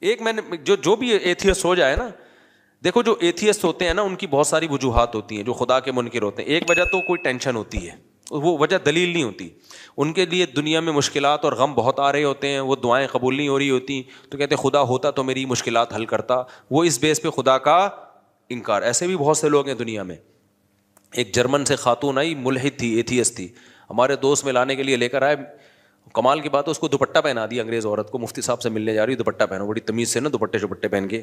ایک میں نے جو بھی ایتھیسٹ ہو جائے نا, دیکھو جو ایتھیسٹ ہوتے ہیں نا ان کی بہت ساری وجوہات ہوتی ہیں, جو خدا کے منکر ہوتے ہیں. ایک وجہ تو کوئی ٹینشن ہوتی ہے, وہ وجہ دلیل نہیں ہوتی. ان کے لیے دنیا میں مشکلات اور غم بہت آ رہے ہوتے ہیں, وہ دعائیں قبول نہیں ہو رہی ہوتی, تو کہتے ہیں خدا ہوتا تو میری مشکلات حل کرتا. وہ اس بیس پہ خدا کا انکار. ایسے بھی بہت سے لوگ ہیں دنیا میں. ایک جرمن سے خاتون آئی, ملحد تھی, ایتھیسٹ تھی, ہمارے دوست میں لانے کے لیے لے کر آئے. کمال کی بات ہے, اس کو دوپٹہ پہنا دیا انگریز عورت کو. مفتی صاحب سے ملنے جا رہی, دوپٹہ پہنو, بڑی تمیز سے نا دوپٹے پہن کے.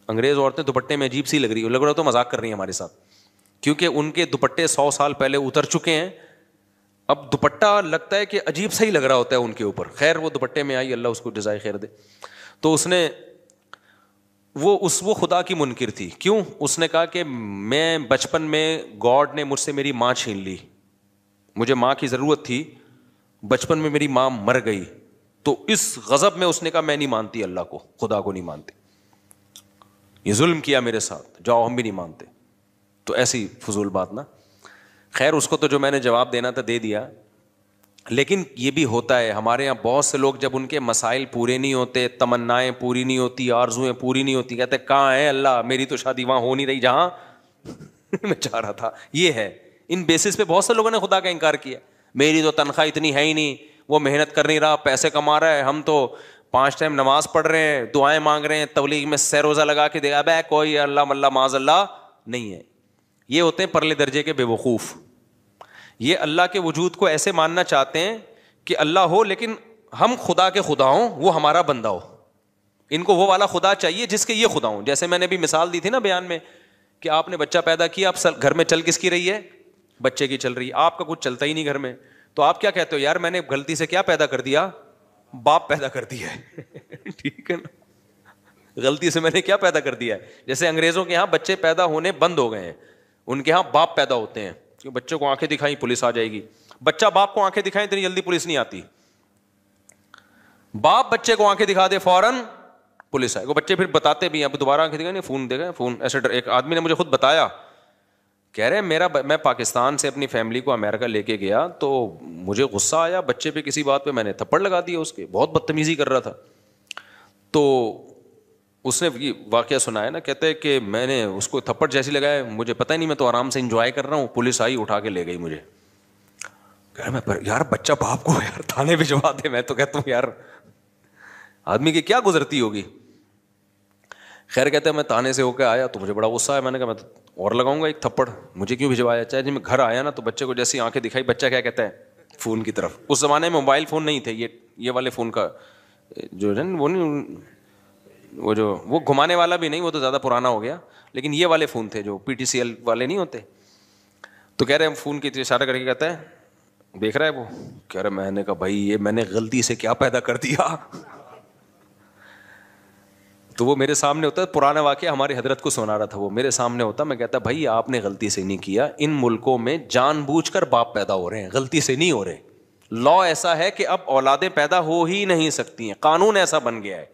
انگریز عورتیں دوپٹے میں عجیب سی لگ رہا تو مذاق کر رہی ہیں ہمارے ساتھ, کیونکہ ان کے دوپٹے 100 سال پہلے اتر چکے ہیں. اب دوپٹہ لگتا ہے کہ عجیب سا ہی لگ رہا ہوتا ہے ان کے اوپر. خیر وہ دوپٹے میں آئی, اللہ اس کو جزائے خیر دے. تو اس نے وہ خدا کی منکر تھی. کیوں؟ اس نے کہا کہ میں بچپن میں گاڈ نے مجھ سے میری ماں چھین لی, مجھے ماں کی ضرورت تھی, بچپن میں میری ماں مر گئی. تو اس غضب میں اس نے کہا میں نہیں مانتی اللہ کو, خدا کو نہیں مانتی, یہ ظلم کیا میرے ساتھ, جاؤ ہم بھی نہیں مانتے. تو ایسی فضول بات نا. خیر اس کو تو جو میں نے جواب دینا تھا دے دیا. لیکن یہ بھی ہوتا ہے ہمارے یہاں بہت سے لوگ, جب ان کے مسائل پورے نہیں ہوتے, تمنائیں پوری نہیں ہوتی, آرزویں پوری نہیں ہوتی, کہتے کہاں ہے اللہ, میری تو شادی وہاں ہو نہیں رہی جہاں میں چاہ رہا تھا. یہ ہے, ان بیسس پہ بہت سے لوگوں نے خدا کا انکار کیا. میری تو تنخواہ اتنی ہے ہی نہیں, وہ محنت کر نہیں رہا, پیسے کما رہا ہے, ہم تو 5 ٹائم نماز پڑھ رہے ہیں, دعائیں مانگ رہے ہیں, تبلیغ میں سہ روزہ لگا کے دے, اب کوئی اللہ ملہ معاذ اللہ نہیں ہے. یہ ہوتے ہیں پرلے درجے کے بے وقوف. یہ اللہ کے وجود کو ایسے ماننا چاہتے ہیں کہ اللہ ہو لیکن ہم خدا کے خدا ہوں, وہ ہمارا بندہ ہو. ان کو وہ والا خدا چاہیے جس کے یہ خدا ہوں. جیسے میں نے بھی مثال دی تھی نا بیان میں, کہ آپ نے بچہ پیدا کیا, اب گھر میں چل کس کی رہی ہے, بچے کی چل رہی ہے, آپ کا کچھ چلتا ہی نہیں گھر میں. تو آپ کیا کہتے ہو, یار میں نے غلطی سے کیا پیدا کر دیا, باپ پیدا کر دیا ہے. ٹھیک ہے نا, غلطی سے میں نے کیا پیدا کر دیا ہے. جیسے انگریزوں کے یہاں بچے پیدا ہونے بند ہو گئے ہیں, ان کے یہاں باپ پیدا ہوتے ہیں. کہ بچوں کو آنکھیں دکھائیں پولیس آ جائے گی, بچہ باپ کو آنکھیں دکھائیں اتنی جلدی پولیس نہیں آتی. باپ بچے کو آنکھیں دکھا دے فوراً پولیس آئے. وہ بچے پھر بتاتے بھی, اب دوبارہ آنکھیں دکھائیں نہیں, فون دے گا فون. ایسے ایک آدمی نے مجھے خود بتایا, کہہ رہے میں پاکستان سے اپنی فیملی کو امریکہ لے کے گیا, تو مجھے غصہ آیا بچے پہ کسی بات پہ, میں نے تھپڑ لگا دیا اس کے, بہت بدتمیزی کر رہا تھا. تو اس نے یہ واقعہ سنایا نا, کہتے ہیں کہ میں نے اس کو تھپڑ جیسی لگایا, مجھے پتہ ہی نہیں, میں تو آرام سے انجوائے کر رہا ہوں, پولیس آئی اٹھا کے لے گئی مجھے. یار بچہ باپ کو یار تھانے بھجوا دے. میں تو کہتا ہوں یار آدمی کی کیا گزرتی ہوگی. خیر کہتے ہیں میں تھانے سے ہو کے آیا تو مجھے بڑا غصہ آیا, میں نے کہا میں تو اور لگاؤں گا ایک تھپڑ, مجھے کیوں بھجوایا. چاہے جب میں گھر آیا نا تو بچے کو جیسی آنکھیں دکھائی, بچہ کیا کہتا ہے, فون کی طرف. اس زمانے میں موبائل فون نہیں تھے, یہ والے فون کا جو ہے وہ نہیں, وہ گھمانے والا بھی نہیں, وہ تو زیادہ پرانا ہو گیا, لیکن یہ والے فون تھے جو PTCL والے نہیں ہوتے. تو کہہ رہے ہیں فون کی اشارہ کر کے کہتا ہے دیکھ رہا ہے وہ, کہہ رہے میں نے کہا بھائی یہ میں نے غلطی سے کیا پیدا کر دیا. تو وہ میرے سامنے ہوتا ہے, پرانا واقعہ ہماری حضرت کو سنا رہا تھا, وہ میرے سامنے ہوتا, میں کہتا بھائی آپ نے غلطی سے نہیں کیا, ان ملکوں میں جان بوجھ کر باپ پیدا ہو رہے ہیں, غلطی سے نہیں ہو رہے. لا ایسا ہے کہ اب اولادیں پیدا ہو ہی نہیں سکتی ہیں, قانون ایسا بن گیا ہے.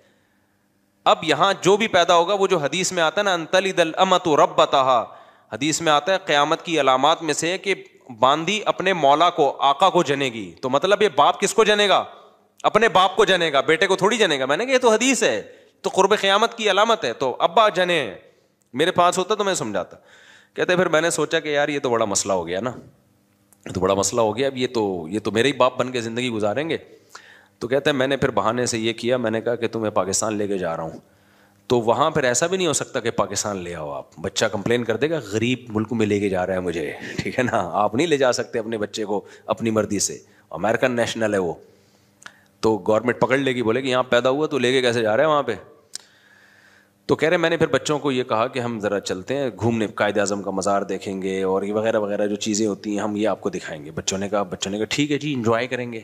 اب یہاں جو بھی پیدا ہوگا, وہ جو حدیث میں آتا ہے نا, انتلد الامۃ ربتہا, حدیث میں آتا ہے قیامت کی علامات میں سے کہ باندی اپنے مولا کو, آقا کو جنے گی. تو مطلب یہ باپ کس کو جنے گا, اپنے باپ کو جنے گا, بیٹے کو تھوڑی جنے گا. میں نے کہا یہ تو حدیث ہے, تو قرب قیامت کی علامت ہے, تو ابا جنے. میرے پاس ہوتا تو میں سمجھاتا. کہتے پھر میں نے سوچا کہ یار یہ تو بڑا مسئلہ ہو گیا نا, تو بڑا مسئلہ ہو گیا, اب یہ تو میرے ہی باپ بن کے زندگی گزاریں گے. تو کہتے ہیں میں نے پھر بہانے سے یہ کیا, میں نے کہا کہ تمہیں پاکستان لے کے جا رہا ہوں, تو وہاں پھر ایسا بھی نہیں ہو سکتا کہ پاکستان لے آؤ آپ, بچہ کمپلین کر دے گا غریب ملک میں لے کے جا رہا ہے مجھے, ٹھیک ہے نا, آپ نہیں لے جا سکتے اپنے بچے کو اپنی مرضی سے, امریکن نیشنل ہے وہ, تو گورنمنٹ پکڑ لے گی, بولے کہ یہاں پیدا ہوا تو لے کے کیسے جا رہے ہیں وہاں پہ. تو کہہ رہے میں نے پھر بچوں کو یہ کہا کہ ہم ذرا چلتے ہیں گھومنے, قائد اعظم کا مزار دیکھیں گے اور یہ وغیرہ وغیرہ جو چیزیں ہوتی ہیں ہم یہ آپ کو دکھائیں گے. بچوں نے کہا ٹھیک ہے جی انجوائے کریں گے.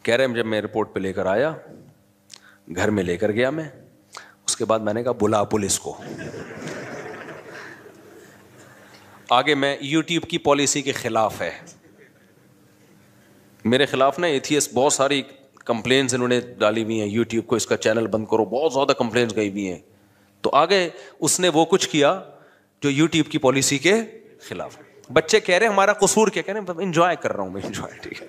کہہ رہے جب میں ایئرپورٹ پہ لے کر آیا, گھر میں لے کر گیا میں, اس کے بعد میں نے کہا بلا پولیس کو. آگے میں یوٹیوب کی پالیسی کے خلاف ہے, میرے خلاف نا ایتھیسٹ بہت ساری کمپلینس انہوں نے ڈالی ہوئی ہیں یوٹیوب کو, اس کا چینل بند کرو, بہت زیادہ کمپلینس گئی ہوئی ہیں. تو آگے اس نے وہ کچھ کیا جو یوٹیوب کی پالیسی کے خلاف. بچے کہہ رہے ہیں ہمارا قصور کیا, کہہ رہے ہیں انجوائے کر رہا ہوں میں, انجوائے, ٹھیک ہے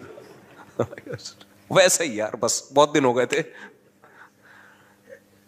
ویسا ہی یار, بس بہت دن ہو گئے تھے.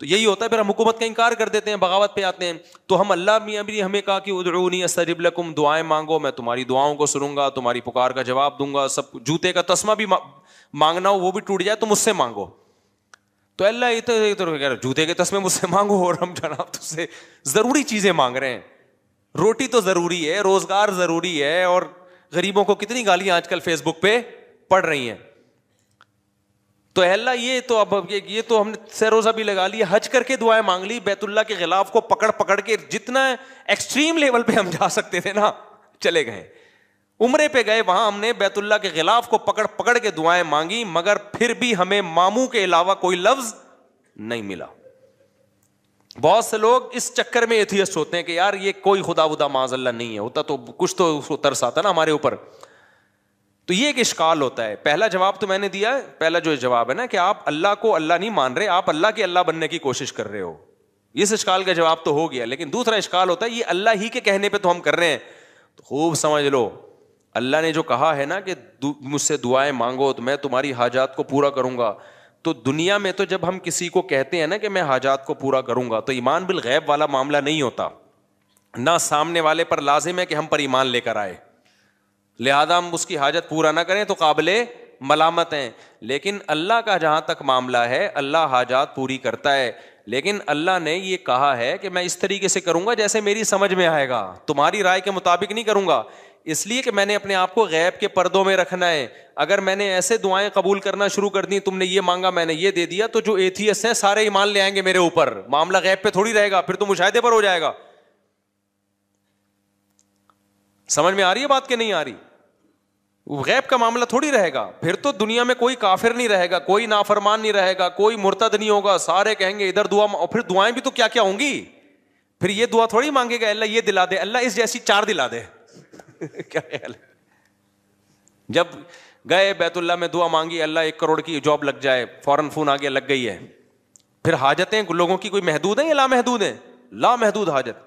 تو یہی ہوتا ہے، پھر ہم حکومت کا انکار کر دیتے ہیں، بغاوت پہ آتے ہیں. تو ہم اللہ میاں بھی ہمیں کہا کہ ادعونی استجب لکم، دعائیں مانگو میں تمہاری دعاؤں کو سنوں گا، تمہاری پکار کا جواب دوں گا. سب جوتے کا تسمہ بھی مانگنا ہو وہ بھی ٹوٹ جائے تو مجھ سے مانگو. تو اللہ ادھر جوتے کے تسمے مجھ سے مانگو، اور ہم جناب تجھ سے ضروری چیزیں مانگ رہے ہیں. روٹی تو ضروری ہے، روزگار ضروری ہے، اور غریبوں کو کتنی گالیاں آج کل فیس بک پہ پڑ رہی ہیں. تو اللہ یہ تو اب یہ تو ہم نے سہ روزہ بھی لگا لیا، حج کر کے دعائیں مانگ لی، بیت اللہ کے غلاف کو پکڑ پکڑ کے جتنا ایکسٹریم لیول پہ ہم جا سکتے تھے نا چلے گئے. عمرے پہ گئے، وہاں ہم نے بیت اللہ کے غلاف کو پکڑ پکڑ کے دعائیں مانگی، مگر پھر بھی ہمیں ماموں کے علاوہ کوئی لفظ نہیں ملا. بہت سے لوگ اس چکر میں ایتھیسٹ ہوتے ہیں کہ یار یہ کوئی خدا ودا معاذ اللہ نہیں ہے، ہوتا تو کچھ تو ترس آتا نا ہمارے اوپر. تو یہ ایک اشکال ہوتا ہے. پہلا جواب تو میں نے دیا، پہلا جو جواب ہے نا کہ آپ اللہ کو اللہ نہیں مان رہے، آپ اللہ کے اللہ بننے کی کوشش کر رہے ہو، اس اشکال کا جواب تو ہو گیا. لیکن دوسرا اشکال ہوتا ہے یہ اللہ ہی کے کہنے پہ تو ہم کر رہے ہیں. تو خوب سمجھ لو، اللہ نے جو کہا ہے نا کہ مجھ سے دعائیں مانگو تو میں تمہاری حاجات کو پورا کروں گا، تو دنیا میں تو جب ہم کسی کو کہتے ہیں نا کہ میں حاجات کو پورا کروں گا، تو ایمان بالغیب والا معاملہ نہیں ہوتا. نہ سامنے والے پر لازم ہے کہ ہم پر ایمان لے کر آئے، لہذا ہم اس کی حاجت پورا نہ کریں تو قابل ملامت ہیں. لیکن اللہ کا جہاں تک معاملہ ہے، اللہ حاجات پوری کرتا ہے. لیکن اللہ نے یہ کہا ہے کہ میں اس طریقے سے کروں گا جیسے میری سمجھ میں آئے گا، تمہاری رائے کے مطابق نہیں کروں گا. اس لیے کہ میں نے اپنے آپ کو غیب کے پردوں میں رکھنا ہے. اگر میں نے ایسے دعائیں قبول کرنا شروع کر دی، تم نے یہ مانگا میں نے یہ دے دیا، تو جو ایتھیسٹ ہیں سارے ایمان لے آئیں گے میرے اوپر، معاملہ غیب پہ تھوڑی رہے گا، پھر تو مشاہدے پر ہو جائے گا. سمجھ میں آ رہی ہے بات کہ نہیں آ رہی؟ غیب کا معاملہ تھوڑی رہے گا. پھر تو دنیا میں کوئی کافر نہیں رہے گا، کوئی نافرمان نہیں رہے گا، کوئی مرتد نہیں ہوگا، سارے کہیں گے ادھر دعا. اور پھر دعائیں بھی تو کیا کیا ہوں گی. پھر یہ دعا تھوڑی مانگے گا اللہ یہ دلا دے، اللہ اس جیسی 4 دلا دے. کیا خیال ہے؟ جب گئے بیت اللہ میں دعا مانگی اللہ 1 کروڑ کی جاب لگ جائے، فوراً فون آ گیا لگ گئی ہے. پھر حاجتیں لوگوں کی کوئی محدود ہیں یا لامحدود ہیں؟ لامحدود حاجت.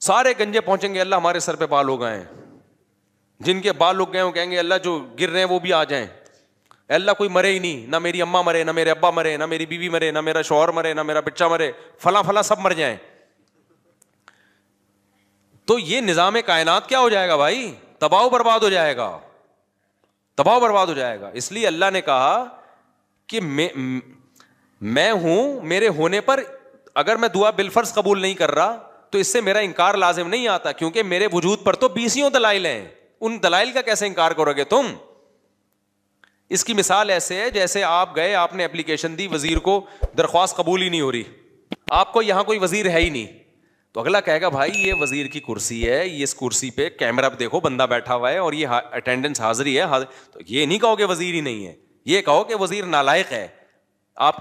سارے گنجے پہنچیں گے اللہ ہمارے سر پہ بال ہو گئے ہیں، جن کے بال لگ گئے وہ کہیں گے اللہ جو گر رہے ہیں وہ بھی آ جائیں. اللہ کوئی مرے ہی نہیں، نہ میری اماں مرے، نہ میرے ابا مرے، نہ میری بیوی مرے، نہ میرا شوہر مرے، نہ میرا بچہ مرے، فلاں فلاں سب مر جائیں. تو یہ نظام کائنات کیا ہو جائے گا بھائی؟ تباہ و برباد ہو جائے گا، تباہ و برباد ہو جائے گا. اس لیے اللہ نے کہا کہ میں ہوں، میرے ہونے پر اگر میں دعا بالفرض قبول نہیں کر رہا تو اس سے میرا انکار لازم نہیں آتا، کیونکہ میرے وجود پر تو 20 دلائل ہیں. ان دلائل کا کیسے انکار کرو گے تم؟ اس کی مثال ایسے ہے جیسے آپ گئے، آپ نے اپلیکیشن دی، وزیر کو درخواست قبول ہی نہیں ہو رہی، آپ کو یہاں کوئی وزیر ہے ہی نہیں، تو اگلا کہے گا بھائی یہ وزیر کی کرسی ہے، یہ اس کرسی پہ کیمرہ دیکھو بندہ بیٹھا ہوا ہے اور یہ اٹینڈنس حاضری ہے. تو یہ نہیں کہو کہ وزیر ہی نہیں ہے، یہ کہو کہ وزیر نالائق ہے، آپ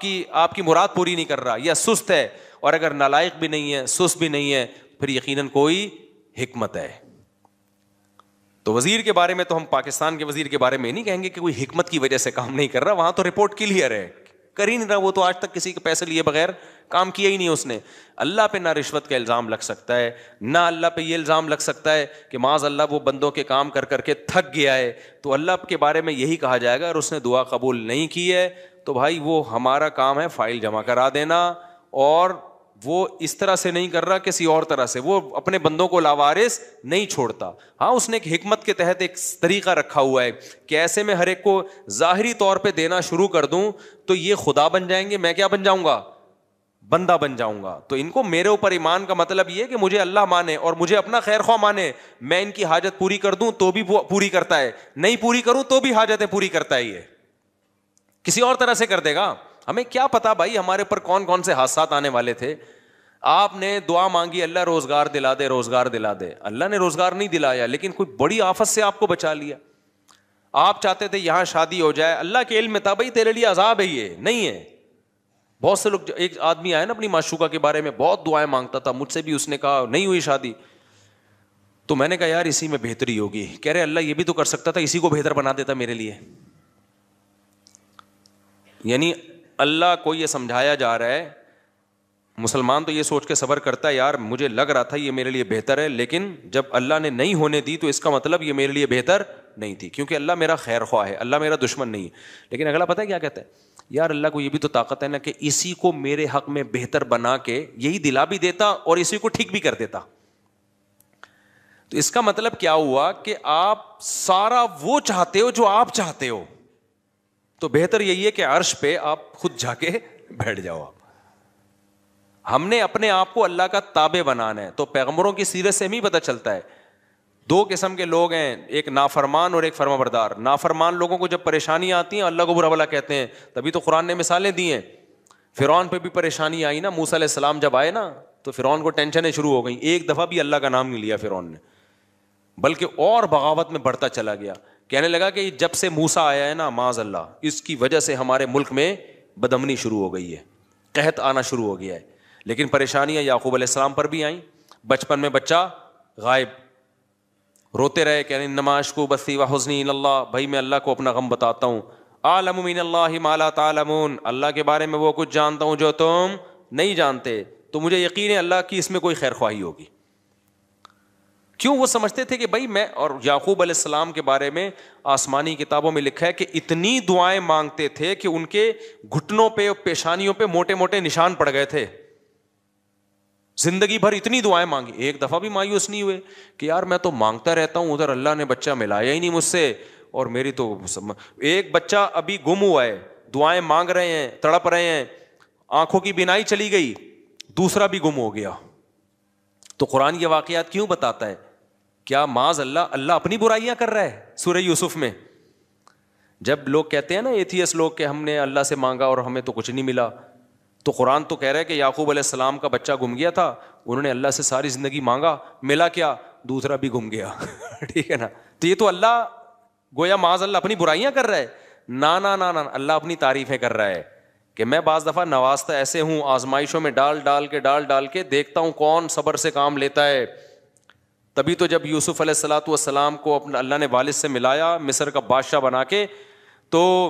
کی مراد پوری نہیں کر رہا یا سست ہے. اور اگر نالائق بھی نہیں ہے، سست بھی نہیں ہے، پھر یقیناً کوئی حکمت ہے. تو وزیر کے بارے میں تو ہم پاکستان کے وزیر کے بارے میں نہیں کہیں گے کہ کوئی حکمت کی وجہ سے کام نہیں کر رہا، وہاں تو رپورٹ کلیئر ہے، کر ہی نہیں رہا، وہ تو آج تک کسی کے پیسے لیے بغیر کام کیا ہی نہیں اس نے. اللہ پہ نہ رشوت کا الزام لگ سکتا ہے، نہ اللہ پہ یہ الزام لگ سکتا ہے کہ معاذ اللہ وہ بندوں کے کام کر کر کے تھک گیا ہے. تو اللہ کے بارے میں یہی کہا جائے گا، اور اس نے دعا قبول نہیں کی ہے تو بھائی وہ ہمارا کام ہے فائل جمع کرا دینا، اور وہ اس طرح سے نہیں کر رہا، کسی اور طرح سے، وہ اپنے بندوں کو لاوارث نہیں چھوڑتا. ہاں اس نے ایک حکمت کے تحت ایک طریقہ رکھا ہوا ہے کہ ایسے میں ہر ایک کو ظاہری طور پہ دینا شروع کر دوں تو یہ خدا بن جائیں گے، میں کیا بن جاؤں گا؟ بندہ بن جاؤں گا. تو ان کو میرے اوپر ایمان کا مطلب یہ ہے کہ مجھے اللہ مانے اور مجھے اپنا خیر خواہ مانے. میں ان کی حاجت پوری کر دوں تو بھی پوری کرتا ہے، نہیں پوری کروں تو بھی حاجتیں پوری کرتا ہے. یہ کسی اور طرح سے کر دے گا. ہمیں کیا پتا بھائی ہمارے اوپر کون کون سے حادثات آنے والے تھے. آپ نے دعا مانگی اللہ روزگار دلا دے، روزگار دلا دے، اللہ نے روزگار نہیں دلایا لیکن کوئی بڑی آفت سے آپ کو بچا لیا. آپ چاہتے تھے یہاں شادی ہو جائے، اللہ کے علم میں تھا بھائی تیرے لیے عذاب ہے، یہ نہیں ہے. بہت سے لوگ، ایک آدمی آیا نا اپنی معشوقہ کے بارے میں بہت دعائیں مانگتا تھا، مجھ سے بھی اس نے کہا نہیں ہوئی شادی، تو میں نے کہا یار اسی میں بہتری ہوگی. کہہ رہے اللہ یہ بھی تو کر سکتا تھا، اسی کو بہتر بنا دیتا میرے لیے. یعنی اللہ کو یہ سمجھایا جا رہا ہے، مسلمان تو یہ سوچ کے صبر کرتا ہے یار مجھے لگ رہا تھا یہ میرے لیے بہتر ہے، لیکن جب اللہ نے نہیں ہونے دی تو اس کا مطلب یہ میرے لیے بہتر نہیں تھی، کیونکہ اللہ میرا خیر خواہ ہے، اللہ میرا دشمن نہیں ہے. لیکن اگلا پتہ ہے کیا کہتا ہے؟ یار اللہ کو یہ بھی تو طاقت ہے نا کہ اسی کو میرے حق میں بہتر بنا کے یہی دلا بھی دیتا اور اسی کو ٹھیک بھی کر دیتا. تو اس کا مطلب کیا ہوا کہ آپ سارا وہ چاہتے ہو جو آپ چاہتے ہو, تو بہتر یہی ہے کہ عرش پہ آپ خود جا کے بیٹھ جاؤ. ہم نے اپنے آپ کو اللہ کا تابع بنانا ہے. تو پیغمبروں کی سیرت سے ہمیں پتہ چلتا ہے دو قسم کے لوگ ہیں, ایک نافرمان اور ایک فرما بردار. نافرمان لوگوں کو جب پریشانیاں آتی ہیں اللہ کو برا بھلا کہتے ہیں, تبھی تو قرآن نے مثالیں دی ہیں. فرعون پہ بھی پریشانی آئی نا, موسیٰ علیہ السلام جب آئے نا تو فرعون کو ٹینشنیں شروع ہو گئیں. ایک دفعہ بھی اللہ کا نام نہیں لیا فرعون نے, بلکہ اور بغاوت میں بڑھتا چلا گیا. کہنے لگا کہ جب سے موسیٰ آیا ہے نا معاذ اللہ, اس کی وجہ سے ہمارے ملک میں بدامنی شروع ہو گئی ہے, قحط آنا شروع ہو گیا ہے. لیکن پریشانیاں یعقوب علیہ السلام پر بھی آئیں. بچپن میں بچہ غائب, روتے رہے کہ انما اشکو بثی وحزنی الی اللہ, بھائی میں اللہ کو اپنا غم بتاتا ہوں. اعلم من اللہ ما لا تعلمون, اللہ کے بارے میں وہ کچھ جانتا ہوں جو تم نہیں جانتے, تو مجھے یقین ہے اللہ کی اس میں کوئی خیر خواہی ہوگی. کیوں؟ وہ سمجھتے تھے کہ بھائی میں, اور یعقوب علیہ السلام کے بارے میں آسمانی کتابوں میں لکھا ہے کہ اتنی دعائیں مانگتے تھے کہ ان کے گھٹنوں پہ اور پیشانیوں پہ موٹے موٹے نشان پڑ گئے تھے. زندگی بھر اتنی دعائیں مانگی, ایک دفعہ بھی مایوس نہیں ہوئے کہ یار میں تو مانگتا رہتا ہوں, ادھر اللہ نے بچہ ملایا ہی نہیں مجھ سے, اور میری تو ایک بچہ ابھی گم ہوا ہے, دعائیں مانگ رہے ہیں, تڑپ رہے ہیں, آنکھوں کی بینائی چلی گئی, دوسرا بھی گم ہو گیا. تو قرآن یہ واقعات کیوں بتاتا ہے؟ کیا معاذ اللہ اللہ اپنی برائیاں کر رہا ہے؟ سورہ یوسف میں جب لوگ کہتے ہیں نا ایتھیس لوگ کہ ہم نے اللہ سے مانگا اور ہمیں تو کچھ نہیں ملا, تو قرآن تو کہہ رہا ہے کہ یعقوب علیہ السلام کا بچہ گم گیا تھا, انہوں نے اللہ سے ساری زندگی مانگا, ملا کیا؟ دوسرا بھی گم گیا. ٹھیک ہے نا, تو یہ تو اللہ گویا معاذ اللہ اپنی برائیاں کر رہا ہے. نا نا نا نا, اللہ اپنی تعریفیں کر رہا ہے کہ میں بعض دفعہ نوازتا ایسے ہوں, آزمائشوں میں ڈال کے دیکھتا ہوں کون صبر سے کام لیتا ہے. تبھی تو جب یوسف علیہ الصلوۃ والسلام کو اپنا اللہ نے والد سے ملایا, مصر کا بادشاہ بنا کے, تو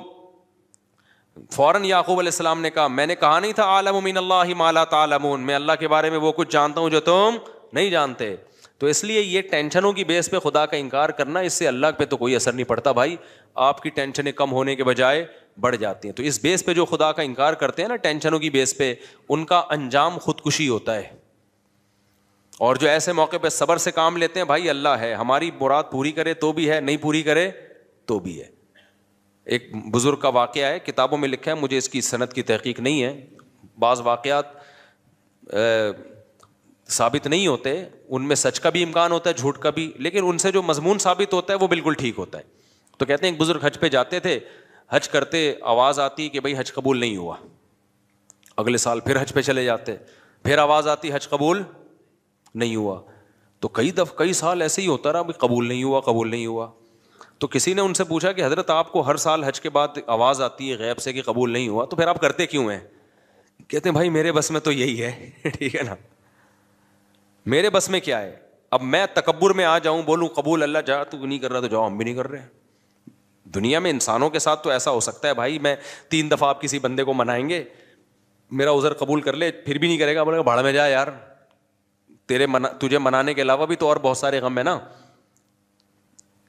فوراً یعقوب علیہ السلام نے کہا میں نے کہا نہیں تھا اعلم من اللہ ما لا تعلمون, میں اللہ کے بارے میں وہ کچھ جانتا ہوں جو تم نہیں جانتے. تو اس لیے یہ ٹینشنوں کی بیس پہ خدا کا انکار کرنا, اس سے اللہ پہ تو کوئی اثر نہیں پڑتا بھائی, آپ کی ٹینشنیں کم ہونے کے بجائے بڑھ جاتی ہیں. تو اس بیس پہ جو خدا کا انکار کرتے ہیں نا ٹینشنوں کی بیس پہ, ان کا انجام خودکشی ہوتا ہے. اور جو ایسے موقع پہ صبر سے کام لیتے ہیں, بھائی اللہ ہے, ہماری مراد پوری کرے تو بھی ہے, نہیں پوری کرے تو بھی ہے. ایک بزرگ کا واقعہ ہے, کتابوں میں لکھا ہے, مجھے اس کی سند کی تحقیق نہیں ہے, بعض واقعات ثابت نہیں ہوتے, ان میں سچ کا بھی امکان ہوتا ہے جھوٹ کا بھی, لیکن ان سے جو مضمون ثابت ہوتا ہے وہ بالکل ٹھیک ہوتا ہے. تو کہتے ہیں ایک بزرگ حج پہ جاتے تھے, حج کرتے آواز آتی کہ بھائی حج قبول نہیں ہوا, اگلے سال پھر حج پہ چلے جاتے, پھر آواز آتی حج قبول نہیں ہوا. تو کئی سال ایسے ہی ہوتا رہا, قبول نہیں ہوا. تو کسی نے ان سے پوچھا کہ حضرت آپ کو ہر سال حج کے بعد آواز آتی ہے غیب سے کہ قبول نہیں ہوا, تو پھر آپ کرتے کیوں ہیں؟ کہتے ہیں بھائی میرے بس میں تو یہی ہے. ٹھیک ہے نا, میرے بس میں کیا ہے, اب میں تکبر میں آ جاؤں بولوں قبول اللہ جا تو نہیں کر رہا تو جاؤ ہم بھی نہیں کر رہے. دنیا میں انسانوں کے ساتھ تو ایسا ہو سکتا ہے بھائی, میں 3 دفعہ آپ کسی بندے کو منائیں گے, میرا عذر قبول کر لے, پھر بھی نہیں کرے گا, بولے گا بھاڑ میں جا یار, تجھے منانے کے علاوہ بھی تو اور بہت سارے غم ہے نا.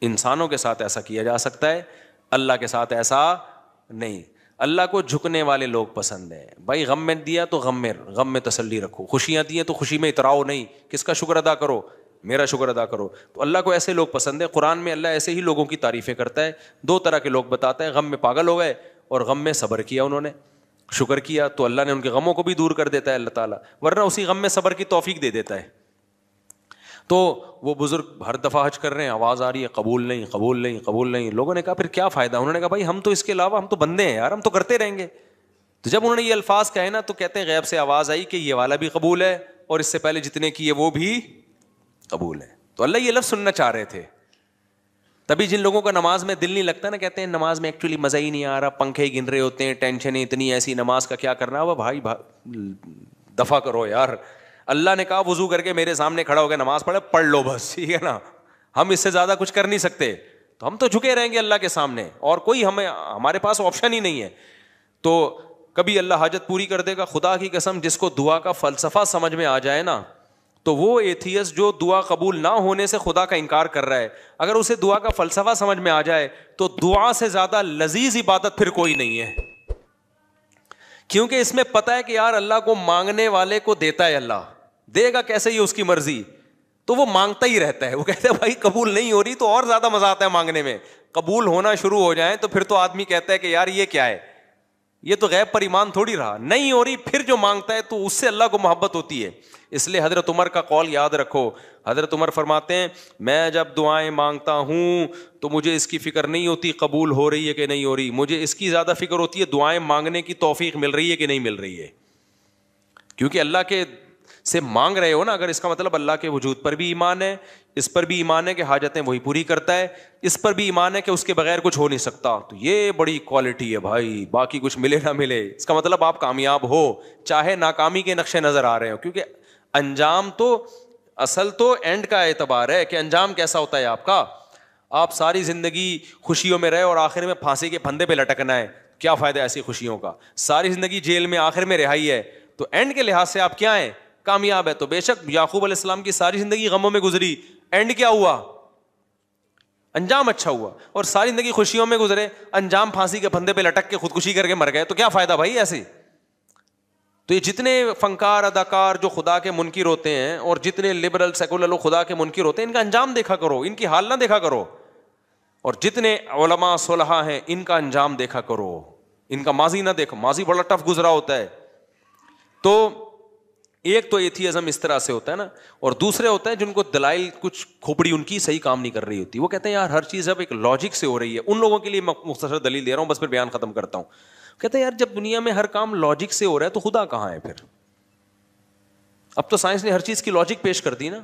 انسانوں کے ساتھ ایسا کیا جا سکتا ہے, اللہ کے ساتھ ایسا نہیں. اللہ کو جھکنے والے لوگ پسند ہیں بھائی, غم میں دیا تو غم میں تسلی رکھو, خوشیاں دی ہیں تو خوشی میں اتراؤ نہیں, کس کا شکر ادا کرو, میرا شکر ادا کرو. تو اللہ کو ایسے لوگ پسند ہے. قرآن میں اللہ ایسے ہی لوگوں کی تعریفیں کرتا ہے. 2 طرح کے لوگ بتاتا ہے, غم میں پاگل ہو گئے اور غم میں صبر کیا, انہوں نے شکر کیا تو اللہ نے ان کے غموں کو بھی دور کر دیتا ہے اللہ تعالیٰ, ورنہ اسی غم میں صبر کی توفیق دے دیتا ہے. تو وہ بزرگ ہر دفعہ حج کر رہے ہیں, آواز آ رہی ہے قبول نہیں. لوگوں نے کہا پھر کیا فائدہ؟ انہوں نے کہا بھائی ہم تو اس کے علاوہ ہم تو بندے ہیں یار, ہم تو کرتے رہیں گے. تو جب انہوں نے یہ الفاظ کہے نا تو کہتے ہیں غیب سے آواز آئی کہ یہ والا بھی قبول ہے اور اس سے پہلے جتنے کیے وہ بھی قبول ہے. تو اللہ یہ لفظ سننا چاہ رہے تھے. تبھی جن لوگوں کا نماز میں دل نہیں لگتا نا, کہتے ہیں نماز میں ایکچولی مزہ ہی نہیں آ رہا, پنکھے ہی گن رہے ہوتے ہیں, ٹینشنیں اتنی ایسی, نماز کا کیا کرنا. وہ بھائی دفع کرو یار, اللہ نے کہا وضو کر کے میرے سامنے کھڑا ہو گیا نماز پڑھ لو بس, ٹھیک ہے نا. ہم اس سے زیادہ کچھ کر نہیں سکتے, تو ہم تو جھکے رہیں گے اللہ کے سامنے, اور کوئی ہمارے پاس آپشن ہی نہیں ہے. تو کبھی اللہ حاجت پوری کر دے گا. خدا کی قسم, جس کو دعا کا فلسفہ سمجھ میں آ جائے نا, تو وہ ایتھیس جو دعا قبول نہ ہونے سے خدا کا انکار کر رہا ہے, اگر اسے دعا کا فلسفہ سمجھ میں آ جائے تو دعا سے زیادہ لذیذ عبادت پھر کوئی نہیں ہے. کیونکہ اس میں پتا ہے کہ یار اللہ کو مانگنے والے کو دیتا ہے, اللہ دے گا کیسے, یہ اس کی مرضی, تو وہ مانگتا ہی رہتا ہے. وہ کہتے ہیں بھائی قبول نہیں ہو رہی تو اور زیادہ مزہ آتا ہے مانگنے میں, قبول ہونا شروع ہو جائیں تو پھر تو آدمی کہتا ہے کہ یار یہ کیا ہے, یہ تو غیب پر ایمان تھوڑی رہا. نہیں ہو رہی پھر جو مانگتا ہے تو اس سے اللہ کو محبت ہوتی ہے. اس لیے حضرت عمر کا قول یاد رکھو. حضرت عمر فرماتے ہیں میں جب دعائیں مانگتا ہوں تو مجھے اس کی فکر نہیں ہوتی قبول ہو رہی ہے کہ نہیں ہو رہی, مجھے اس کی زیادہ فکر ہوتی ہے دعائیں مانگنے کی توفیق مل رہی ہے کہ نہیں مل رہی ہے. کیونکہ اللہ کے سے مانگ رہے ہو نا, اگر اس کا مطلب اللہ کے وجود پر بھی ایمان ہے, اس پر بھی ایمان ہے کہ حاجتیں وہی پوری کرتا ہے, اس پر بھی ایمان ہے کہ اس کے بغیر کچھ ہو نہیں سکتا, تو یہ بڑی کوالٹی ہے بھائی. باقی کچھ ملے نہ ملے, اس کا مطلب آپ کامیاب ہو چاہے ناکامی کے نقشے نظر آ رہے ہو. کیونکہ انجام تو اصل تو اینڈ کا اعتبار ہے کہ انجام کیسا ہوتا ہے آپ کا. آپ ساری زندگی خوشیوں میں رہے اور آخر میں پھانسی کے پھندے پہ لٹکنا ہے, کیا فائدہ ایسی خوشیوں کا. ساری زندگی جیل میں آخر میں رہائی ہے, تو اینڈ کے لحاظ سے آپ کیا ہیں, کامیاب ہے. تو بے شک یعقوب علیہ السلام کی ساری زندگی غموں میں گزری, اینڈ کیا ہوا, انجام اچھا ہوا. اور ساری زندگی خوشیوں میں گزرے, انجام پھانسی کے پھندے پہ لٹک کے خودکشی کر کے مر گئے, تو کیا فائدہ بھائی ایسے. تو یہ جتنے فنکار اداکار جو خدا کے منکر ہوتے ہیں اور جتنے لبرل سیکولر لوگ خدا کے منکر ہوتے ہیں, ان کا انجام دیکھا کرو, ان کی حال نہ دیکھا کرو. اور جتنے علماء صلحاء ہیں ان کا انجام دیکھا کرو, ان کا ماضی نہ دیکھو, ماضی بڑا ٹف گزرا ہوتا ہے. تو ایک تو ایتھیزم اس طرح سے ہوتا ہے نا, اور دوسرے ہوتا ہے جن کو دلائل کچھ کھوپڑی ان کی صحیح کام نہیں کر رہی ہوتی. وہ کہتے ہیں یار ہر چیز اب ایک لاجک سے ہو رہی ہے. ان لوگوں کے لیے میں مختصر دلیل دے رہا ہوں, بس پھر بیان ختم کرتا ہوں. کہتے ہیں یار جب دنیا میں ہر کام لاجک سے ہو رہا ہے تو خدا کہاں ہے پھر. اب تو سائنس نے ہر چیز کی لاجک پیش کر دی نا.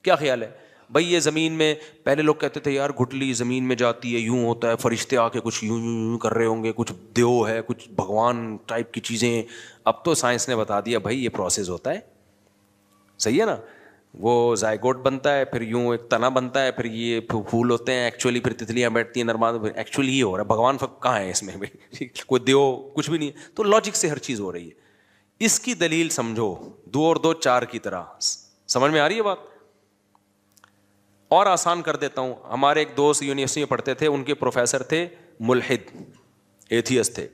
کیا خیال ہے بھائی, یہ زمین میں پہلے لوگ کہتے تھے یار گٹلی زمین میں جاتی ہے, یوں ہوتا ہے, فرشتے آ کے کچھ یوں یوں کر رہے ہوں گے, کچھ دیو ہے, کچھ بھگوان ٹائپ کی چیزیں. اب تو سائنس نے بتا دیا بھائی یہ پروسیس ہوتا ہے, صحیح ہے نا. وہ زائگوٹ بنتا ہے, پھر یوں ایک تنا بنتا ہے, پھر یہ پھول ہوتے ہیں ایکچولی, پھر تتلیاں بیٹھتی ہیں نرماد, ایکچولی یہ ہو رہا ہے. بھگوان کہاں ہے اس میں, کوئی دیو کچھ بھی نہیں ہے. تو لاجک سے ہر چیز ہو رہی ہے. اس کی دلیل سمجھو, 2 اور 2 4 کی طرح. سمجھ میں آ رہی ہے بات. اور آسان کر دیتا ہوں. ہمارے ایک دوست یونیورسٹی میں پڑھتے تھے, ان کے پروفیسر تھے ملحد, ایتھیسٹ تھے.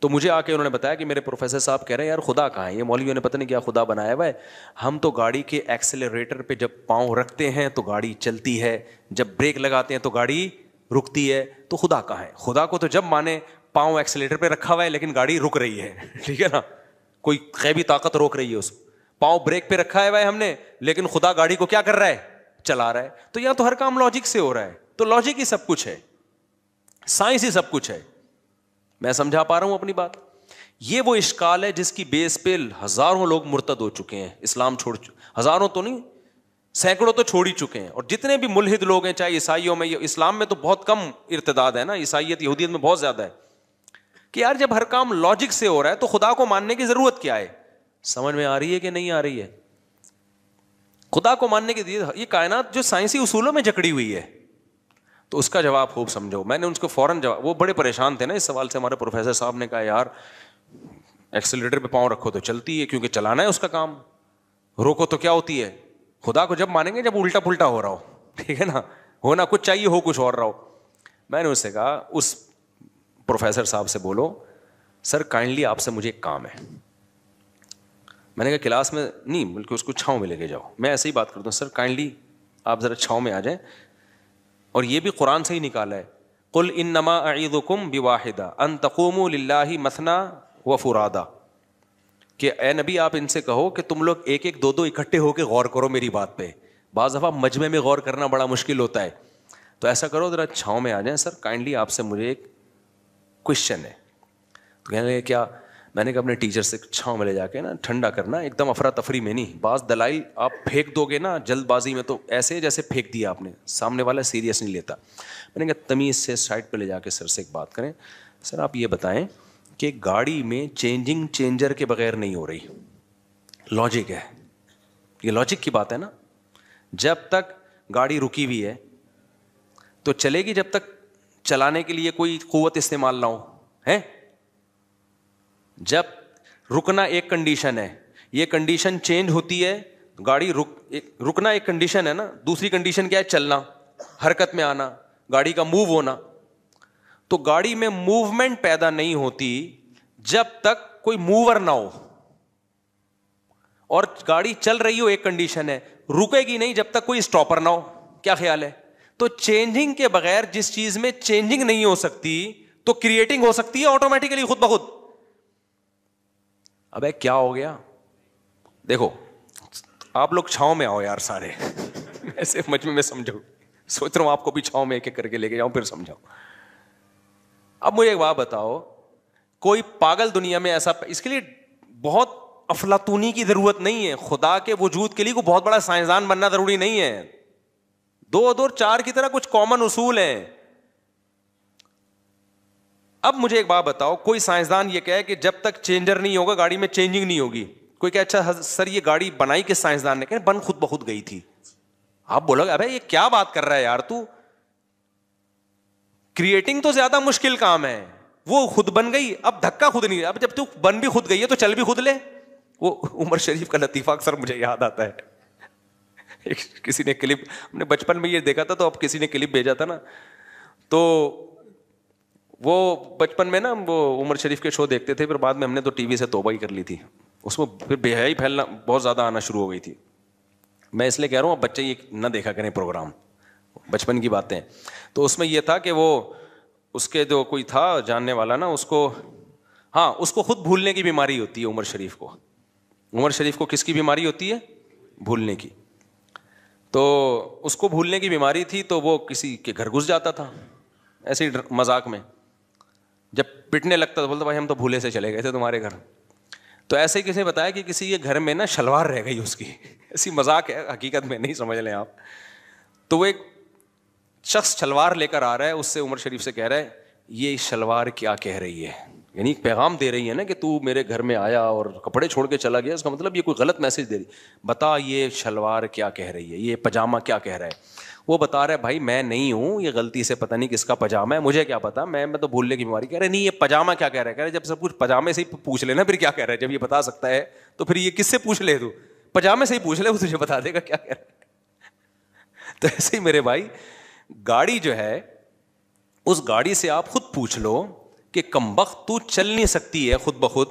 تو مجھے آ کے انہوں نے بتایا کہ میرے پروفیسر صاحب کہہ رہے ہیں یار خدا کہاں ہے, یہ مولویوں نے پتہ نہیں کیا خدا بنایا ہوا ہے. ہم تو گاڑی کے ایکسیلریٹر پہ جب پاؤں رکھتے ہیں تو گاڑی چلتی ہے, جب بریک لگاتے ہیں تو گاڑی رکتی ہے, تو خدا کہاں ہے. خدا کو تو جب مانے پاؤں ایکسیلریٹر پہ رکھا ہوا ہے لیکن گاڑی رک رہی ہے, ٹھیک ہے نا, کوئی غیبی طاقت روک رہی ہے اس. پاؤں بریک پہ رکھا ہے ہم نے, لیکن خدا گاڑی کو کیا کر رہا ہے, چلا رہا ہے. تو یہاں تو ہر کام لاجک سے ہو رہا ہے. تو لاجک ہی سب کچھ ہے, سائنس ہی سب کچھ ہے. میں سمجھا پا رہا ہوں اپنی بات. یہ وہ اشکال ہے جس کی بیس پہ ہزاروں لوگ مرتد ہو چکے ہیں, اسلام چھوڑ, ہزاروں تو نہیں سینکڑوں تو چھوڑ ہی چکے ہیں. اور جتنے بھی ملحد لوگ ہیں, چاہے عیسائیوں میں, اسلام میں تو بہت کم ارتداد ہے نا, عیسائیت یہودیت میں بہت زیادہ ہے. کہ یار جب ہر کام لاجک سے ہو رہا ہے تو خدا کو ماننے کی ضرورت کیا ہے. سمجھ میں آ رہی ہے کہ نہیں آ رہی ہے. خدا کو ماننے کی یہ کائنات جو سائنسی اصولوں میں جکڑی ہوئی ہے, تو اس کا جواب خوب سمجھو. میں نے ان کو فوراً جواب, وہ بڑے پریشان تھے نا اس سوال سے. ہمارے پروفیسر صاحب نے کہا یار ایکسیلریٹر پہ پاؤں رکھو تو چلتی ہے, کیونکہ چلانا ہے اس کا کام, روکو تو کیا ہوتی ہے. خدا کو جب مانیں گے جب الٹا پلٹا ہو رہا ہو, ٹھیک ہے نا, ہونا کچھ چاہیے, ہو کچھ اور رہا ہو. میں نے اس سے کہا, اس پروفیسر صاحب سے بولو سر کائنڈلی آپ سے مجھے ایک کام ہے. میں نے کہا کلاس میں نہیں بلکہ اس کو چھاؤں میں لے کے جاؤ. میں ایسے ہی بات کرتا ہوں, سر کائنڈلی آپ ذرا چھاؤں میں آ جائیں. اور یہ بھی قرآن سے ہی نکالا ہے, قل انما اعیذکم بواحدہ ان تقوموا للہ مثنی وفرادا, کہ اے نبی آپ ان سے کہو کہ تم لوگ ایک ایک 2 2 اکٹھے ہو کے غور کرو میری بات پہ. بعض دفعہ مجمع میں غور کرنا بڑا مشکل ہوتا ہے, تو ایسا کرو ذرا چھاؤں میں آ جائیں. سر کائنڈلی آپ سے مجھے ایک کوشچن ہے. تو کہنے لگے کیا. میں نے کہا اپنے ٹیچر سے چھاؤں میں لے جا کے نا ٹھنڈا کرنا, ایک دم افراتفری میں نہیں. بعض دلائل آپ پھینک دو گے نا جلد بازی میں تو ایسے جیسے پھینک دیا آپ نے, سامنے والا سیریس نہیں لیتا. میں نے کہا تمیز سے سائڈ پہ لے جا کے سر سے ایک بات کریں. سر آپ یہ بتائیں کہ گاڑی میں چینجنگ چینجر کے بغیر نہیں ہو رہی, لاجک ہے, یہ لاجک کی بات ہے نا. جب تک گاڑی رکی ہوئی ہے تو چلے گی جب تک چلانے کے لیے کوئی قوت استعمال نہ ہو ہے. جب رکنا ایک کنڈیشن ہے, یہ کنڈیشن چینج ہوتی ہے, گاڑی رکنا ایک کنڈیشن ہے نا, دوسری کنڈیشن کیا ہے, چلنا, حرکت میں آنا, گاڑی کا موو ہونا. تو گاڑی میں موومنٹ پیدا نہیں ہوتی جب تک کوئی موور نہ ہو اور گاڑی چل رہی ہو ایک کنڈیشن ہے, رکے گی نہیں جب تک کوئی اسٹاپر نہ ہو. کیا خیال ہے؟ تو چینجنگ کے بغیر جس چیز میں چینجنگ نہیں ہو سکتی تو کریٹنگ ہو سکتی ہے آٹومیٹیکلی خود بخود. ابے کیا ہو گیا؟ دیکھو آپ لوگ چھاؤں میں آؤ یار سارے, ایسے مجمع میں سمجھو, سوچ رہا ہوں آپ کو بھی چھاؤں میں ایک ایک کر کے لے کے جاؤں پھر سمجھاؤ. اب مجھے ایک بات بتاؤ, کوئی پاگل دنیا میں ایسا, اس کے لیے بہت افلاطونی کی ضرورت نہیں ہے, خدا کے وجود کے لیے کوئی بہت بڑا سائنسدان بننا ضروری نہیں ہے, 2 اور 2 4 کی طرح کچھ کامن اصول ہیں. اب مجھے ایک بات بتاؤ, کوئی سائنسدان یہ کہے کہ جب تک چینجر نہیں ہوگا گاڑی میں چینجنگ نہیں ہوگی. کوئی کہ اچھا سر یہ گاڑی بنائی کس سائنسدان نے؟ کہ بن خود بخود گئی تھی. آپ بولو گے ابے یہ کیا بات کر رہا ہے یار تو, کریٹنگ تو زیادہ مشکل کام ہے, وہ خود بن گئی, اب دھکا خود نہیں. اب جب تو بن بھی خود گئی ہے تو چل بھی خود لے. وہ عمر شریف کا لطیفہ اکثر مجھے یاد آتا ہے, کسی نے کلپ, ہم نے بچپن میں یہ دیکھا تھا تو اب کسی نے کلپ بھیجا تھا نا, تو وہ بچپن میں نا وہ عمر شریف کے شو دیکھتے تھے, پھر بعد میں ہم نے تو ٹی وی سے توبہ ہی کر لی تھی, اس میں پھر بے حیائی پھیلنا بہت زیادہ آنا شروع ہو گئی تھی. میں اس لیے کہہ رہا ہوں اب بچے یہ نہ دیکھا کریں پروگرام, بچپن کی باتیں. تو اس میں یہ تھا کہ وہ اس کے جو کوئی تھا جاننے والا نا, اس کو, ہاں اس کو خود بھولنے کی بیماری ہوتی ہے عمر شریف کو. عمر شریف کو کس کی بیماری ہوتی ہے؟ بھولنے کی. تو اس کو بھولنے کی بیماری تھی تو وہ کسی کے گھر گھس جاتا تھا ایسے ہی مذاق میں, جب پٹنے لگتا تو بولتا بھائی ہم تو بھولے سے چلے گئے تھے تمہارے گھر. تو ایسے ہی کسی نے بتایا کہ کسی کے گھر میں نا شلوار رہ گئی اس کی, ایسی مذاق ہے حقیقت میں نہیں سمجھ لیں آپ. تو وہ ایک شخص شلوار لے کر آ رہا ہے, اس سے عمر شریف سے کہہ رہا ہے یہ شلوار کیا کہہ رہی ہے, یعنی ایک پیغام دے رہی ہے نا کہ تو میرے گھر میں آیا اور کپڑے چھوڑ کے چلا گیا, اس کا مطلب یہ کوئی غلط میسج دے رہی, بتا یہ شلوار کیا کہہ رہی ہے, یہ پاجامہ کیا کہہ رہا ہے. وہ بتا رہا ہے بھائی میں نہیں ہوں, یہ غلطی سے پتہ نہیں کس کا پاجامہ ہے, مجھے کیا پتا, میں تو بھولنے کی بیماری. کہہ رہے نہیں یہ پاجامہ کیا کہہ رہا ہے. کہہ رہے جب سب کچھ پاجامے سے ہی پوچھ لینا پھر کیا کہہ رہا ہے, جب یہ بتا سکتا ہے تو پھر یہ کس سے پوچھ لے, تو پاجامے سے ہی پوچھ لے, وہ تجھے بتا دے گا کیا کہہ رہا ہے. تو ایسے ہی میرے بھائی گاڑی جو ہے, اس گاڑی سے آپ خود پوچھ لو کہ کمبخت تو چل نہیں سکتی ہے خود بخود,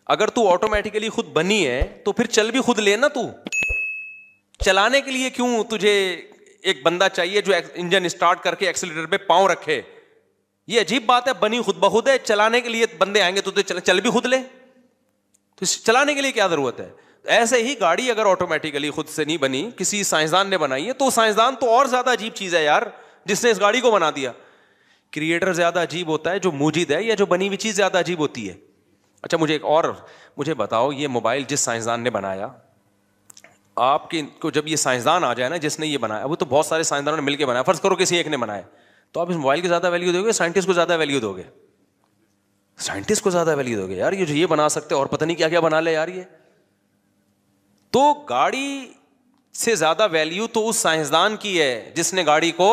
اگر تو آٹومیٹیکلی خود بنی ہے تو پھر چل بھی خود لینا. تو چلانے کے لیے کیوں تجھے ایک بندہ چاہیے جو انجن اسٹارٹ کر کے ایکسیلیٹر پہ پاؤں رکھے؟ یہ عجیب بات ہے, بنی خود بخود ہے, چلانے کے لیے بندے آئیں گے تو چل بھی خود لے, تو چلانے کے لیے کیا ضرورت ہے؟ ایسے ہی گاڑی اگر آٹومیٹیکلی خود سے نہیں بنی, کسی سائنسدان نے بنائی ہے, تو سائنسدان تو اور زیادہ عجیب چیز ہے یار جس نے اس گاڑی کو بنا دیا. کریٹر زیادہ عجیب ہوتا ہے جو موجود ہے, یا جو بنی ہوئی چیز زیادہ عجیب ہوتی ہے؟ اچھا مجھے بتاؤ, یہ موبائل جس سائنسدان نے بنایا, آپ کے کو جب یہ سائنسدان آ جائے نا جس نے یہ بنایا, وہ تو بہت سارے سائنسدانوں نے مل کے بنایا, فرض کرو کسی ایک نے بنایا, تو آپ اس موبائل کی زیادہ ویلیو دو گے, سائنٹسٹ کو زیادہ ویلیو دو گے؟ سائنٹسٹ کو زیادہ ویلیو دو گے یار, یہ جو یہ بنا سکتے اور پتہ نہیں کیا کیا بنا لے یار. یہ تو گاڑی سے زیادہ ویلیو تو اس سائنسدان کی ہے جس نے گاڑی کو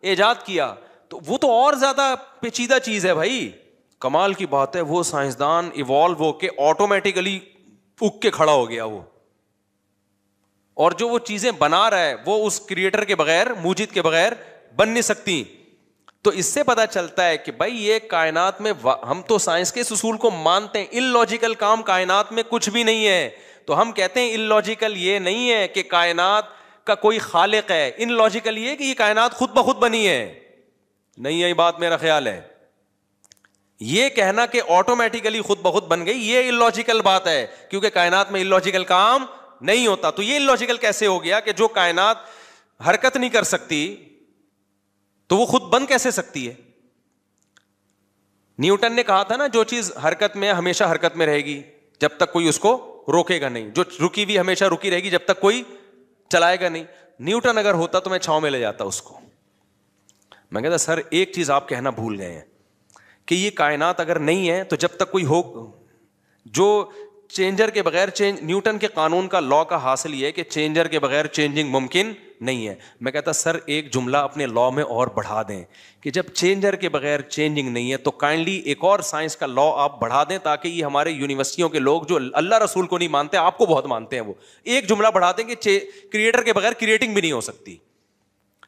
ایجاد کیا, تو وہ تو اور زیادہ پیچیدہ چیز ہے بھائی. کمال کی بات ہے, وہ سائنسدان ایوالو ہو کے آٹومیٹیکلی اگ کے کھڑا ہو گیا وہ, اور جو وہ چیزیں بنا رہا ہے وہ اس کریٹر کے بغیر, موجد کے بغیر بن نہیں سکتی. تو اس سے پتا چلتا ہے کہ بھائی یہ کائنات میں, ہم تو سائنس کے اس اصول کو مانتے ہیں, ان لاجیکل کام کائنات میں کچھ بھی نہیں ہے. تو ہم کہتے ہیں ان لاجیکل یہ نہیں ہے کہ کائنات کا کوئی خالق ہے, ان لاجیکل یہ کہ یہ کائنات خود بخود بنی ہے. نہیں ہے بات, میرا خیال ہے یہ کہنا کہ آٹومیٹیکلی خود بخود بن گئی, یہ ان لاجیکل بات ہے, کیونکہ کائنات میں ان لاجیکل کام نہیں ہوتا. تو یہ ان لاجیکل کیسے ہو گیا کہ جو کائنات حرکت نہیں کر سکتی تو وہ خود بن کیسے سکتی ہے؟ نیوٹن نے کہا تھا نا جو چیز حرکت میں ہمیشہ حرکت میں رہے گی جب تک کوئی اس کو روکے گا نہیں, جو رکی ہوئی ہمیشہ رکی رہے گی جب تک کوئی چلائے گا نہیں. نیوٹن اگر ہوتا تو میں چھاؤں میں لے جاتا اس کو. میں کہتا سر ایک چیز آپ کہنا بھول گئے ہیں کہ یہ کائنات اگر نہیں ہے تو جب تک کوئی ہو, جو چینجر کے بغیر نیوٹن کے قانون کا لا کا حاصل یہ ہے کہ چینجر کے بغیر چینجنگ ممکن نہیں ہے. میں کہتا سر ایک جملہ اپنے لا میں اور بڑھا دیں کہ جب چینجر کے بغیر چینجنگ نہیں ہے تو کائنڈلی ایک اور سائنس کا لا آپ بڑھا دیں تاکہ یہ ہمارے یونیورسٹیوں کے لوگ جو اللہ رسول کو نہیں مانتے, آپ کو بہت مانتے ہیں, وہ ایک جملہ بڑھا دیں کہ کریٹر کے بغیر کریٹنگ بھی نہیں ہو سکتی.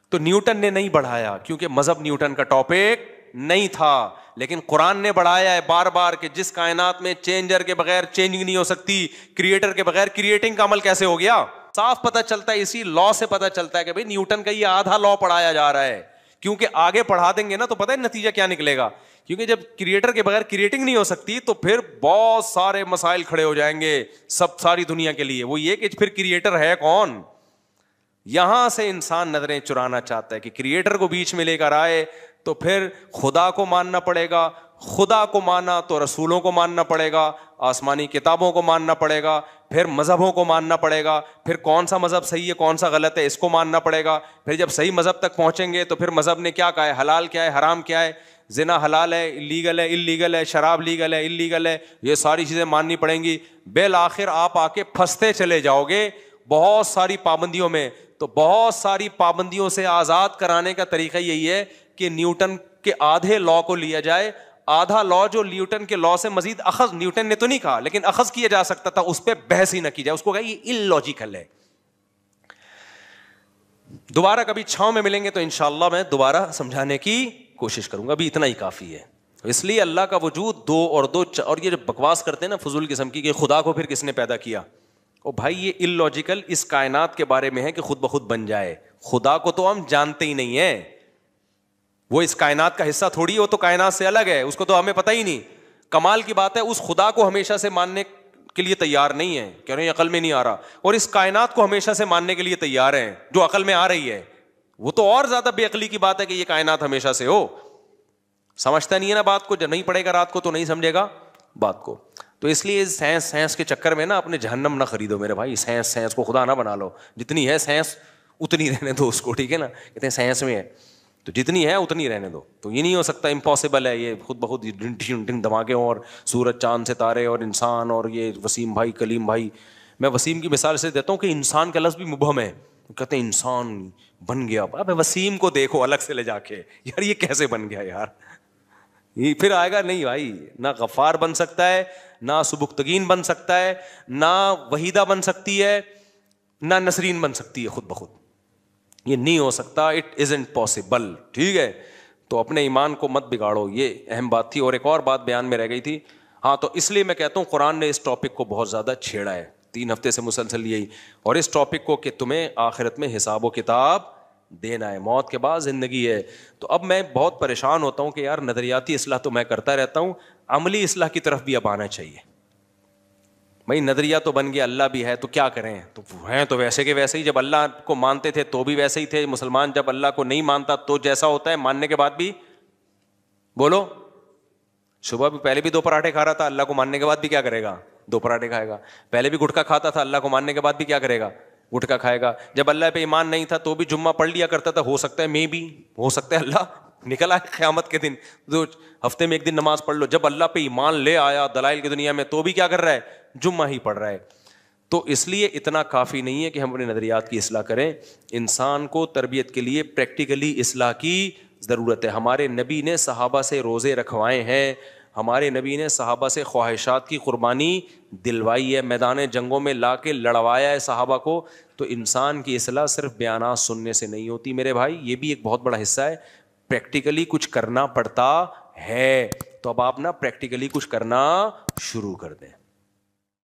تو نیوٹن نے نہیں بڑھایا کیونکہ مذہب نیوٹن کا ٹاپک نہیں تھا، لیکن قرآن نے بڑھایا ہے بار بار کہ جس کائنات میں چینجر کے بغیر چینجنگ نہیں ہو سکتی، کریٹر کے بغیر کریٹنگ کا عمل کیسے ہو گیا؟ صاف پتہ چلتا ہے، اسی لا سے پتہ چلتا ہے کہ بھائی نیوٹن کا یہ آدھا لا پڑھایا جا رہا ہے، کیونکہ آگے پڑھا دیں گے نا تو پتہ ہے نتیجہ کیا نکلے گا، کیونکہ جب کریٹر کے بغیر کریٹنگ نہیں ہو سکتی تو پھر بہت سارے مسائل کھڑے ہو جائیں گے ساری دنیا کے لیے، وہ یہ کہ پھر کریٹر ہے کون؟ یہاں سے انسان نظریں چرانا چاہتا ہے کہ کریٹر کو بیچ میں لے کر آئے تو پھر خدا کو ماننا پڑے گا، خدا کو مانا تو رسولوں کو ماننا پڑے گا، آسمانی کتابوں کو ماننا پڑے گا، پھر مذہبوں کو ماننا پڑے گا، پھر کون سا مذہب صحیح ہے کون سا غلط ہے اس کو ماننا پڑے گا، پھر جب صحیح مذہب تک پہنچیں گے تو پھر مذہب نے کیا کہا ہے، حلال کیا ہے حرام کیا ہے، زنا حلال ہے لیگل ہے اللیگل ہے، شراب لیگل ہے اللیگل ہے، یہ ساری چیزیں ماننی پڑیں گی، بالآخر آپ آ کے پھنستے چلے جاؤ گے بہت ساری پابندیوں میں۔ تو بہت ساری پابندیوں سے آزاد کرانے کا طریقہ یہی ہے کہ نیوٹن کے آدھے لا کو لیا جائے، آدھا لا جو نیوٹن کے لا سے مزید اخذ، نیوٹن نے تو نہیں کہا لیکن اخذ کیا جا سکتا تھا، اس پہ بحث ہی نہ کی جائے، اس کو کہا یہ اللاجیکل ہے۔ دوبارہ کبھی چھاؤں میں ملیں گے تو انشاءاللہ میں دوبارہ سمجھانے کی کوشش کروں گا، ابھی اتنا ہی کافی ہے۔ اس لیے اللہ کا وجود دو اور دو، اور یہ جو بکواس کرتے ہیں نا فضول قسم کی کہ خدا کو پھر کس نے پیدا کیا، او بھائی یہ اللاجیکل اس کائنات کے بارے میں ہے کہ خود بخود بن جائے، خدا کو تو ہم جانتے ہی نہیں ہیں، وہ اس کائنات کا حصہ تھوڑی ہے، وہ تو کائنات سے الگ ہے، اس کو تو ہمیں پتہ ہی نہیں۔ کمال کی بات ہے اس خدا کو ہمیشہ سے ماننے کے لیے تیار نہیں ہے، کہہ رہے ہیں عقل میں نہیں آ رہا، اور اس کائنات کو ہمیشہ سے ماننے کے لیے تیار ہیں جو عقل میں آ رہی ہے، وہ تو اور زیادہ بے عقلی کی بات ہے کہ یہ کائنات ہمیشہ سے ہو، سمجھتا نہیں ہے نا بات کو، جب نہیں پڑھے گا رات کو تو نہیں سمجھے گا بات کو۔ تو اس لیے سائنس کے چکر میں نا اپنے جہنم نہ خریدو میرے بھائی، سائنس کو خدا نہ بنا لو، جتنی ہے سائنس اتنی رہنے دو اس کو، ٹھیک ہے نا، کہتے ہیں سائنس میں ہے تو جتنی ہے اتنی رہنے دو، تو یہ نہیں ہو سکتا، امپاسبل ہے، یہ خود بخود دھماکے اور سورج چاند ستارے اور انسان اور یہ وسیم بھائی کلیم بھائی۔ میں وسیم کی مثال سے دیتا ہوں کہ انسان کا لفظ بھی مبہم ہے، کہتے ہیں انسان بن گیا، اب وسیم کو دیکھو الگ سے لے جا کے، یار یہ کیسے بن گیا یار، یہ پھر آئے گا نہیں بھائی، نہ غفار بن سکتا ہے، نہ سبکتگین بن سکتا ہے، نہ وحیدہ بن سکتی ہے، نہ نسرین بن سکتی ہے خود بخود، یہ نہیں ہو سکتا، اٹ ازنٹ پاسبل، ٹھیک ہے۔ تو اپنے ایمان کو مت بگاڑو، یہ اہم بات تھی۔ اور ایک اور بات بیان میں رہ گئی تھی، ہاں، تو اس لیے میں کہتا ہوں قرآن نے اس ٹاپک کو بہت زیادہ چھیڑا ہے، 3 ہفتے سے مسلسل یہی، اور اس ٹاپک کو کہ تمہیں آخرت میں حساب و کتاب دینا ہے، موت کے بعد زندگی ہے۔ تو اب میں بہت پریشان ہوتا ہوں کہ یار نظریاتی اصلاح تو میں کرتا رہتا ہوں، عملی اصلاح کی طرف بھی اب آنا چاہیے۔ بھائی نظریہ تو بن گیا، اللہ بھی ہے تو کیا کریں، تو ہیں تو ویسے کے ویسے ہی، جب اللہ کو مانتے تھے تو بھی ویسے ہی تھے، مسلمان جب اللہ کو نہیں مانتا تو جیسا ہوتا ہے، ماننے کے بعد بھی، بولو، صبح بھی پہلے بھی 2 پراٹھے کھا رہا تھا، اللہ کو ماننے کے بعد بھی کیا کرے گا، 2 پراٹھے کھائے گا، پہلے بھی گٹکا کھاتا تھا، اللہ کو ماننے کے بعد بھی کیا کرے گا، گٹکا کھائے گا، جب اللہ پہ ایمان نہیں تھا تو بھی جمعہ پڑھ لیا کرتا تھا، ہو سکتا ہے میں بھی، ہو سکتا ہے اللہ نکلا ہے قیامت کے دن تو ہفتے میں 1 دن نماز پڑھ لو، جب اللہ پہ ایمان لے آیا دلائل کی دنیا میں تو بھی کیا کر رہا ہے، جمعہ ہی پڑھ رہا ہے۔ تو اس لیے اتنا کافی نہیں ہے کہ ہم اپنے نظریات کی اصلاح کریں، انسان کو تربیت کے لیے پریکٹیکلی اصلاح کی ضرورت ہے۔ ہمارے نبی نے صحابہ سے روزے رکھوائے ہیں، ہمارے نبی نے صحابہ سے خواہشات کی قربانی دلوائی ہے، میدان جنگوں میں لا کے لڑوایا ہے صحابہ کو۔ تو انسان کی اصلاح صرف بیانات سننے سے نہیں ہوتی میرے بھائی، یہ بھی ایک بہت بڑا حصہ ہے، پریکٹیکلی کچھ کرنا پڑتا ہے۔ تو اب آپ نا پریکٹیکلی کچھ کرنا شروع کر دیں۔